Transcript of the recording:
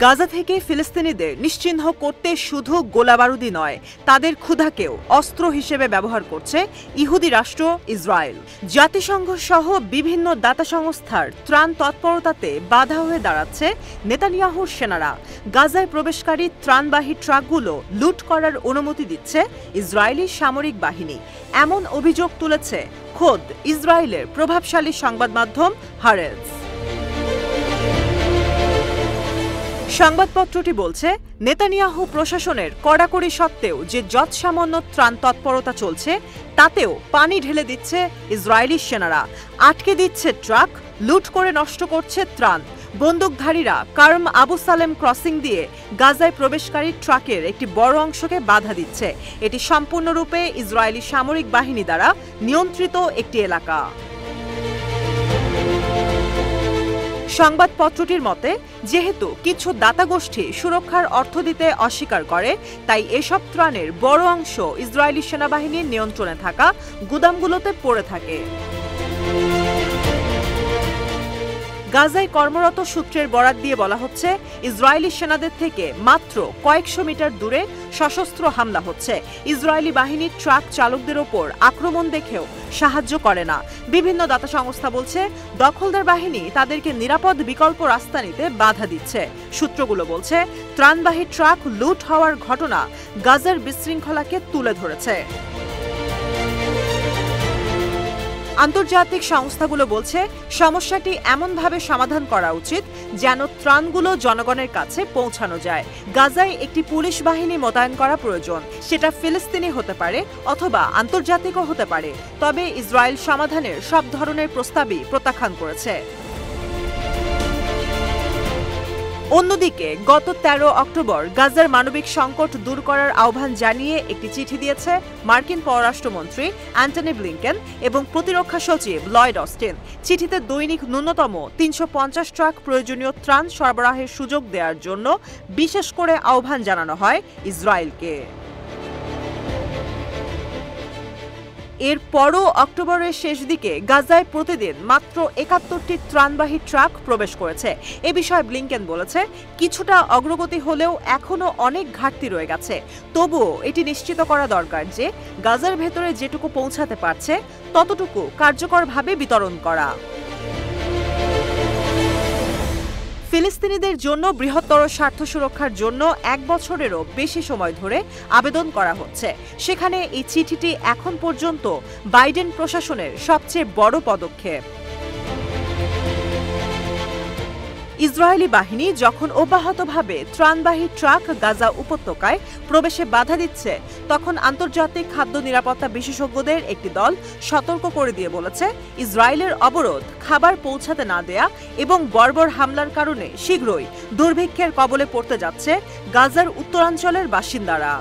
গাজা থেকে ফিলিস্তিনিদের নিশ্চিহ্ন করতে শুধু গোলাবারুদই নয়, তাদের ক্ষুধাকেও অস্ত্র হিসেবে ব্যবহার করছে ইহুদি রাষ্ট্র ইসরায়েল। জাতিসংঘ সহ বিভিন্ন দাতা সংস্থার ত্রাণ তৎপরতাতে বাধা হয়ে দাঁড়াচ্ছে নেতানিয়াহুর সেনারা। গাজায় প্রবেশকারী ত্রাণবাহী ট্রাকগুলো লুট করার অনুমতি দিচ্ছে ইসরায়েলি সামরিক বাহিনী, এমন অভিযোগ তুলেছে খোদ ইসরায়েলের প্রভাবশালী সংবাদ মাধ্যম হারেটজ। সংবাদপত্রটি বলছে, নেতানিয়াহু প্রশাসনের কড়াকড়ি সত্ত্বেও যে যৎসামান্য ত্রাণ তৎপরতা চলছে, তাতেও পানি ঢেলে দিচ্ছে ইসরায়েলি সেনারা। আটকে দিচ্ছে ট্রাক, লুট করে নষ্ট করছে ত্রাণ। বন্দুকধারীরা কার্ম আবু সালেম ক্রসিং দিয়ে গাজায় প্রবেশকারী ট্রাকের একটি বড় অংশকে বাধা দিচ্ছে। এটি সম্পূর্ণরূপে ইসরায়েলি সামরিক বাহিনী দ্বারা নিয়ন্ত্রিত একটি এলাকা। সংবাদপত্রটির মতে, যেহেতু কিছু দাতা গোষ্ঠী সুরক্ষার অর্থ দিতে অস্বীকার করে, তাই এসব ত্রাণের বড় অংশ ইসরায়েলি সেনাবাহিনীর নিয়ন্ত্রণে থাকা গুদামগুলোতে পড়ে থাকে। গাজায় কর্মরত সূত্রের বরাত দিয়ে বলা হচ্ছে, ইসরায়েলি সেনাদের থেকে মাত্র কয়েকশো মিটার দূরে সশস্ত্র হামলা হচ্ছে। ইসরায়েলি বাহিনী ট্রাক চালকদের ওপর আক্রমণ দেখেও সাহায্য করে না। বিভিন্ন দাতা সংস্থা বলছে, দখলদার বাহিনী তাদেরকে নিরাপদ বিকল্প রাস্তা নিতে বাধা দিচ্ছে। সূত্রগুলো বলছে, ত্রাণবাহী ট্রাক লুট হওয়ার ঘটনা গাজার বিশৃঙ্খলাকে তুলে ধরেছে। আন্তর্জাতিক সংস্থাগুলো বলছে, সমস্যাটি এমনভাবে সমাধান করা উচিত যেন ত্রাণগুলো জনগণের কাছে পৌঁছানো যায়। গাজায় একটি পুলিশ বাহিনী মোতায়েন করা প্রয়োজন। সেটা ফিলিস্তিনি হতে পারে অথবা আন্তর্জাতিকও হতে পারে। তবে ইসরায়েল সমাধানের সব ধরনের প্রস্তাবই প্রত্যাখ্যান করেছে। অন্যদিকে গত 13 অক্টোবর গাজার মানবিক সংকট দূর করার আহ্বান জানিয়ে একটি চিঠি দিয়েছে মার্কিন পররাষ্ট্রমন্ত্রী অ্যান্টনি ব্লিংকেন এবং প্রতিরক্ষা সচিব লয়েড অস্টিন। চিঠিতে দৈনিক ন্যূনতম 350 ট্রাক প্রয়োজনীয় ত্রাণ সরবরাহের সুযোগ দেওয়ার জন্য বিশেষ করে আহ্বান জানানো হয় ইসরায়েলকে। এরপরও অক্টোবরের শেষ দিকে গাজায় প্রতিদিন মাত্র 71টি ত্রাণবাহী ট্রাক প্রবেশ করেছে। এ বিষয়ে ব্লিংকেন বলেছে, কিছুটা অগ্রগতি হলেও এখনও অনেক ঘাটতি রয়ে গেছে। তবুও এটি নিশ্চিত করা দরকার যে গাজার ভেতরে যেটুকু পৌঁছাতে পারছে ততটুকু কার্যকরভাবে বিতরণ করা। ফিলিস্তিনিদের জন্য বৃহত্তর স্বার্থ সুরক্ষার জন্য 1 বছরেরও বেশি সময় ধরে আবেদন করা হচ্ছে। সেখানে এই চিঠিটি এখন পর্যন্ত বাইডেন প্রশাসনের সবচেয়ে বড় পদক্ষেপ। ইসরায়েলি বাহিনী যখন অব্যাহতভাবে ত্রাণবাহী ট্রাক গাজা উপত্যকায় প্রবেশে বাধা দিচ্ছে, তখন আন্তর্জাতিক খাদ্য নিরাপত্তা বিশেষজ্ঞদের একটি দল সতর্ক করে দিয়ে বলেছে, ইসরায়েলের অবরোধ, খাবার পৌঁছাতে না দেয়া এবং বর্বর হামলার কারণে শীঘ্রই দুর্ভিক্ষের কবলে পড়তে যাচ্ছে গাজার উত্তরাঞ্চলের বাসিন্দারা।